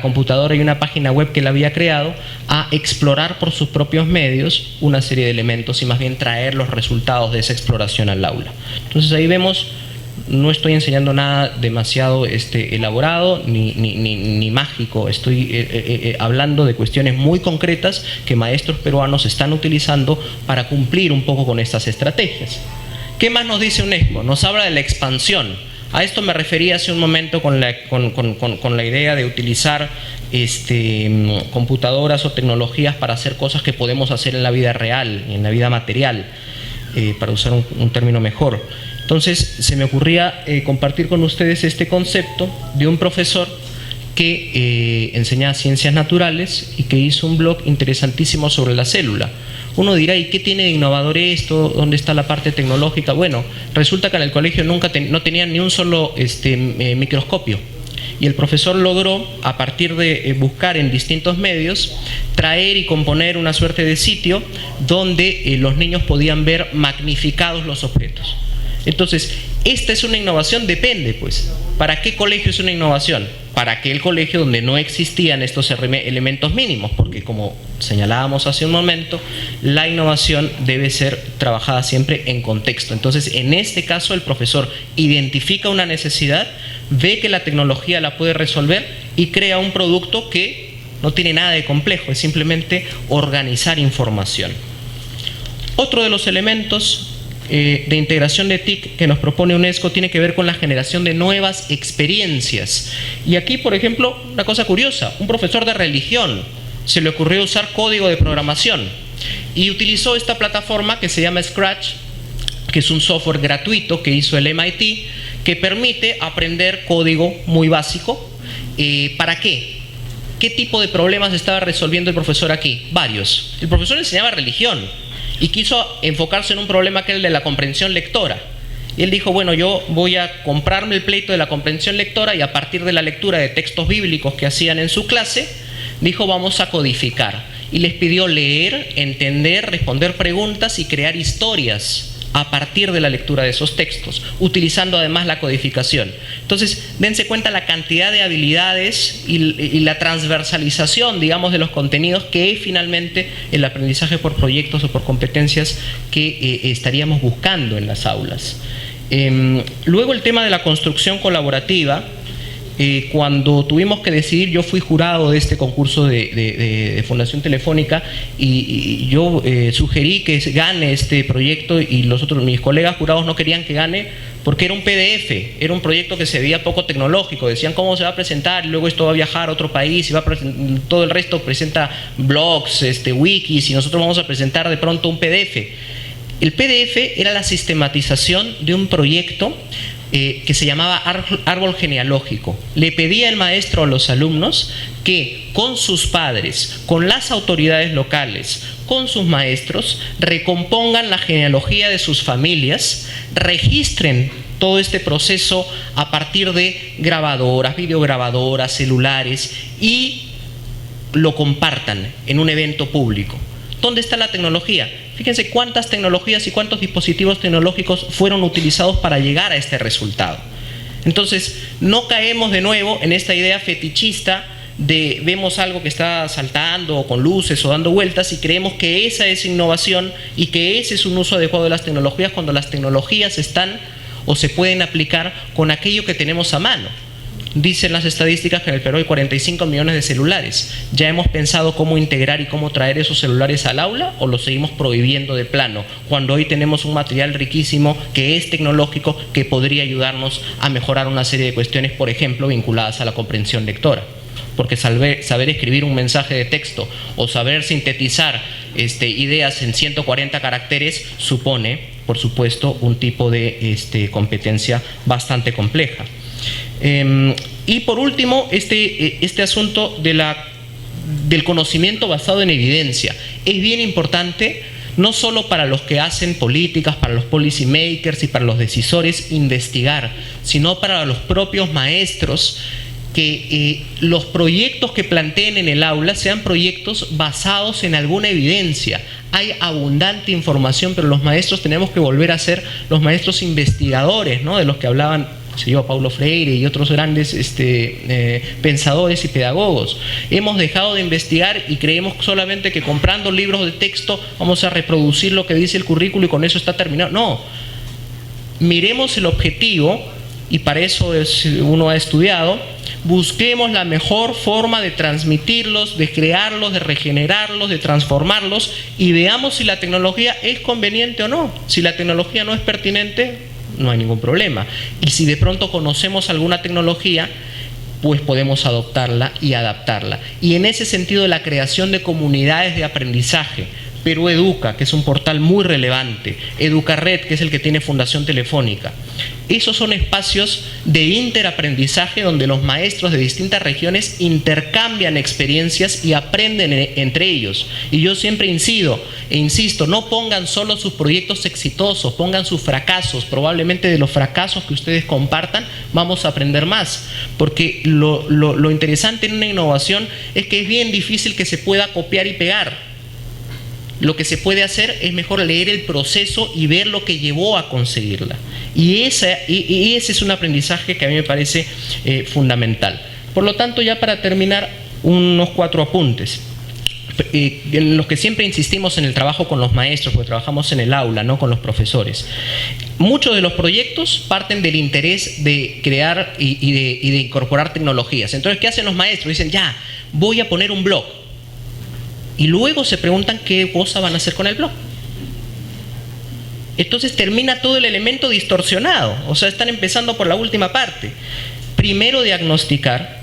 computadora y una página web que él había creado, a explorar por sus propios medios una serie de elementos y más bien traer los resultados de esa exploración al aula. Entonces ahí vemos, no estoy enseñando nada demasiado elaborado ni mágico, estoy hablando de cuestiones muy concretas que maestros peruanos están utilizando para cumplir un poco con estas estrategias. ¿Qué más nos dice UNESCO? Nos habla de la expansión. A esto me refería hace un momento con la idea de utilizar computadoras o tecnologías para hacer cosas que podemos hacer en la vida real, en la vida material, para usar un término mejor. Entonces se me ocurría compartir con ustedes este concepto de un profesor que enseñaba ciencias naturales y que hizo un blog interesantísimo sobre la célula. Uno dirá, ¿y qué tiene de innovador esto? ¿Dónde está la parte tecnológica? Bueno, resulta que en el colegio no tenían ni un solo microscopio. Y el profesor logró, a partir de buscar en distintos medios, traer y componer una suerte de sitio donde los niños podían ver magnificados los objetos. Entonces, ¿esta es una innovación? Depende, pues. ¿Para qué colegio es una innovación? Para aquel colegio donde no existían estos elementos mínimos, porque como señalábamos hace un momento, la innovación debe ser trabajada siempre en contexto. Entonces, en este caso, el profesor identifica una necesidad, ve que la tecnología la puede resolver y crea un producto que no tiene nada de complejo, es simplemente organizar información. Otro de los elementos de integración de TIC que nos propone UNESCO tiene que ver con la generación de nuevas experiencias. Y aquí, por ejemplo, una cosa curiosa, un profesor de religión se le ocurrió usar código de programación y utilizó esta plataforma que se llama Scratch, que es un software gratuito que hizo el MIT, que permite aprender código muy básico. ¿Para qué? ¿Qué tipo de problemas estaba resolviendo el profesor aquí? Varios. El profesor enseñaba religión y quiso enfocarse en un problema que es el de la comprensión lectora. Y él dijo, bueno, yo voy a comprarme el pleito de la comprensión lectora y a partir de la lectura de textos bíblicos que hacían en su clase, dijo, vamos a codificar. Y les pidió leer, entender, responder preguntas y crear historias a partir de la lectura de esos textos, utilizando además la codificación. Entonces, dense cuenta la cantidad de habilidades y la transversalización, digamos, de los contenidos que es finalmente el aprendizaje por proyectos o por competencias que estaríamos buscando en las aulas. Luego el tema de la construcción colaborativa. Cuando tuvimos que decidir, yo fui jurado de este concurso de Fundación Telefónica y yo sugerí que gane este proyecto y mis colegas jurados no querían que gane porque era un PDF, era un proyecto que se veía poco tecnológico, decían cómo se va a presentar y luego esto va a viajar a otro país y todo el resto presenta blogs, wikis y nosotros vamos a presentar de pronto un PDF. El PDF era la sistematización de un proyecto que se llamaba árbol genealógico. Le pedía el maestro a los alumnos que con sus padres, con las autoridades locales, con sus maestros, recompongan la genealogía de sus familias, registren todo este proceso a partir de grabadoras, videograbadoras, celulares y lo compartan en un evento público. ¿Dónde está la tecnología? Fíjense cuántas tecnologías y cuántos dispositivos tecnológicos fueron utilizados para llegar a este resultado. Entonces, no caemos de nuevo en esta idea fetichista de vemos algo que está saltando o con luces o dando vueltas y creemos que esa es innovación y que ese es un uso adecuado de las tecnologías cuando las tecnologías están o se pueden aplicar con aquello que tenemos a mano. Dicen las estadísticas que en el Perú hay 45 millones de celulares. ¿Ya hemos pensado cómo integrar y cómo traer esos celulares al aula o los seguimos prohibiendo de plano? Cuando hoy tenemos un material riquísimo que es tecnológico que podría ayudarnos a mejorar una serie de cuestiones, por ejemplo, vinculadas a la comprensión lectora. Porque saber escribir un mensaje de texto o saber sintetizar ideas en 140 caracteres supone, por supuesto, un tipo de competencia bastante compleja. Y por último, este asunto del conocimiento basado en evidencia es bien importante, no solo para los que hacen políticas, para los policy makers y para los decisores investigar, sino para los propios maestros, que los proyectos que planteen en el aula sean proyectos basados en alguna evidencia. Hay abundante información, pero los maestros tenemos que volver a ser los maestros investigadores, ¿no? De los que hablaban Paulo Freire y otros grandes pensadores y pedagogos. Hemos dejado de investigar y creemos solamente que comprando libros de texto vamos a reproducir lo que dice el currículo y con eso está terminado. No, miremos el objetivo y para eso uno ha estudiado. Busquemos la mejor forma de transmitirlos, de crearlos, de regenerarlos, de transformarlos y veamos si la tecnología es conveniente o no. Si la tecnología no es pertinente, no hay ningún problema. Y si de pronto conocemos alguna tecnología, pues podemos adoptarla y adaptarla. Y en ese sentido, la creación de comunidades de aprendizaje Perú Educa, que es un portal muy relevante, Educared, que es el que tiene Fundación Telefónica. Esos son espacios de interaprendizaje donde los maestros de distintas regiones intercambian experiencias y aprenden entre ellos. Y yo siempre insisto, no pongan solo sus proyectos exitosos, pongan sus fracasos. Probablemente de los fracasos que ustedes compartan vamos a aprender más. Porque lo interesante en una innovación es que es bien difícil que se pueda copiar y pegar. Lo que se puede hacer es mejor leer el proceso y ver lo que llevó a conseguirla. Y ese es un aprendizaje que a mí me parece fundamental. Por lo tanto, ya para terminar, unos 4 apuntes. En los que siempre insistimos en el trabajo con los maestros, porque trabajamos en el aula, no con los profesores. Muchos de los proyectos parten del interés de crear y de incorporar tecnologías. Entonces, ¿qué hacen los maestros? Dicen, ya, voy a poner un blog. Y luego se preguntan qué cosa van a hacer con el blog. Entonces termina todo el elemento distorsionado. O sea, están empezando por la última parte. Primero diagnosticar.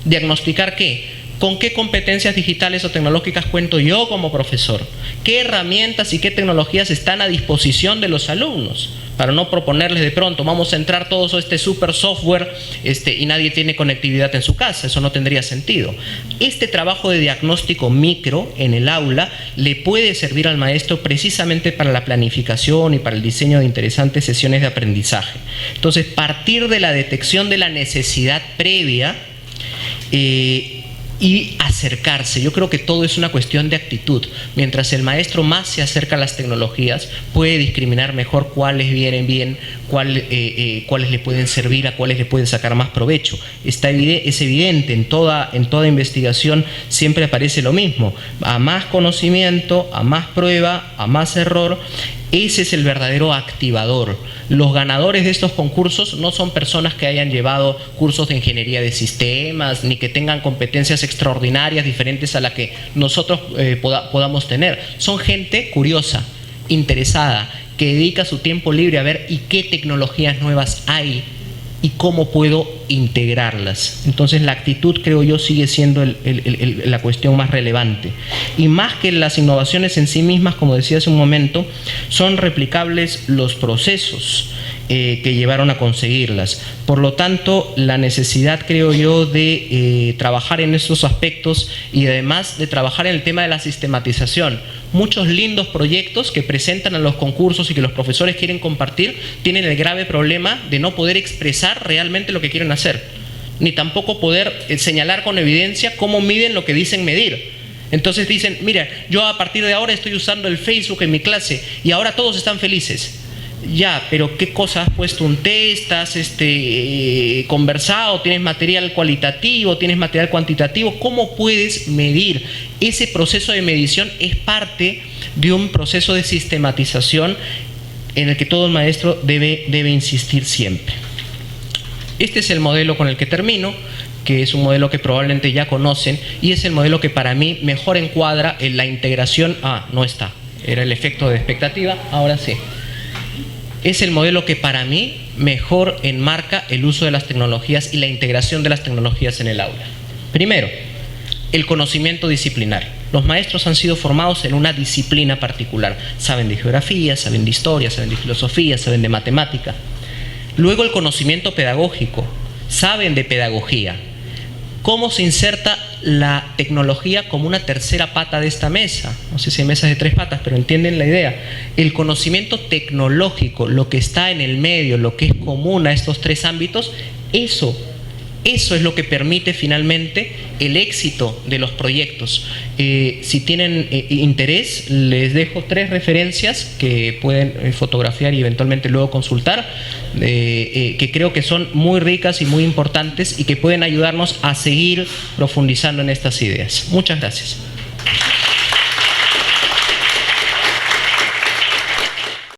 ¿Diagnosticar qué? ¿Con qué competencias digitales o tecnológicas cuento yo como profesor? ¿Qué herramientas y qué tecnologías están a disposición de los alumnos? Para no proponerles de pronto, vamos a entrar todos a este super software y nadie tiene conectividad en su casa. Eso no tendría sentido. Este trabajo de diagnóstico micro en el aula le puede servir al maestro precisamente para la planificación y para el diseño de interesantes sesiones de aprendizaje. Entonces, partir de la detección de la necesidad previa y acercarse. Yo creo que todo es una cuestión de actitud. Mientras el maestro más se acerca a las tecnologías, puede discriminar mejor cuáles vienen bien, cuáles le pueden servir, a cuáles le pueden sacar más provecho. Es evidente, en toda investigación siempre aparece lo mismo. A más conocimiento, a más prueba, a más error, ese es el verdadero activador. Los ganadores de estos concursos no son personas que hayan llevado cursos de ingeniería de sistemas, ni que tengan competencias extraordinarias diferentes a las que nosotros podamos tener. Son gente curiosa, interesada, que dedica su tiempo libre a ver y qué tecnologías nuevas hay y cómo puedo integrarlas. Entonces la actitud, creo yo, sigue siendo la cuestión más relevante. Y más que las innovaciones en sí mismas, como decía hace un momento, son replicables los procesos que llevaron a conseguirlas. Por lo tanto, la necesidad, creo yo, de trabajar en estos aspectos y además de trabajar en el tema de la sistematización. Muchos lindos proyectos que presentan a los concursos y que los profesores quieren compartir tienen el grave problema de no poder expresar realmente lo que quieren hacer, ni tampoco poder señalar con evidencia cómo miden lo que dicen medir. Entonces dicen, mira, yo a partir de ahora estoy usando el Facebook en mi clase y ahora todos están felices. Ya, pero ¿qué cosa has puesto? ¿Un test? ¿Has conversado? ¿Tienes material cualitativo? ¿Tienes material cuantitativo? ¿Cómo puedes medir? Ese proceso de medición es parte de un proceso de sistematización en el que todo el maestro debe insistir siempre. Este es el modelo con el que termino, que es un modelo que probablemente ya conocen, y es el modelo que para mí mejor encuadra en la integración. No está. Era el efecto de expectativa, ahora sí. Es el modelo que para mí mejor enmarca el uso de las tecnologías y la integración de las tecnologías en el aula. Primero, el conocimiento disciplinario. Los maestros han sido formados en una disciplina particular. Saben de geografía, saben de historia, saben de filosofía, saben de matemática. Luego el conocimiento pedagógico. Saben de pedagogía. ¿Cómo se inserta la tecnología como una tercera pata de esta mesa? No sé si hay mesas de 3 patas, pero entienden la idea. El conocimiento tecnológico, lo que está en el medio, lo que es común a estos 3 ámbitos, eso es lo que permite finalmente el éxito de los proyectos. Si tienen interés, les dejo 3 referencias que pueden fotografiar y eventualmente luego consultar, que creo que son muy ricas y muy importantes y que pueden ayudarnos a seguir profundizando en estas ideas. Muchas gracias.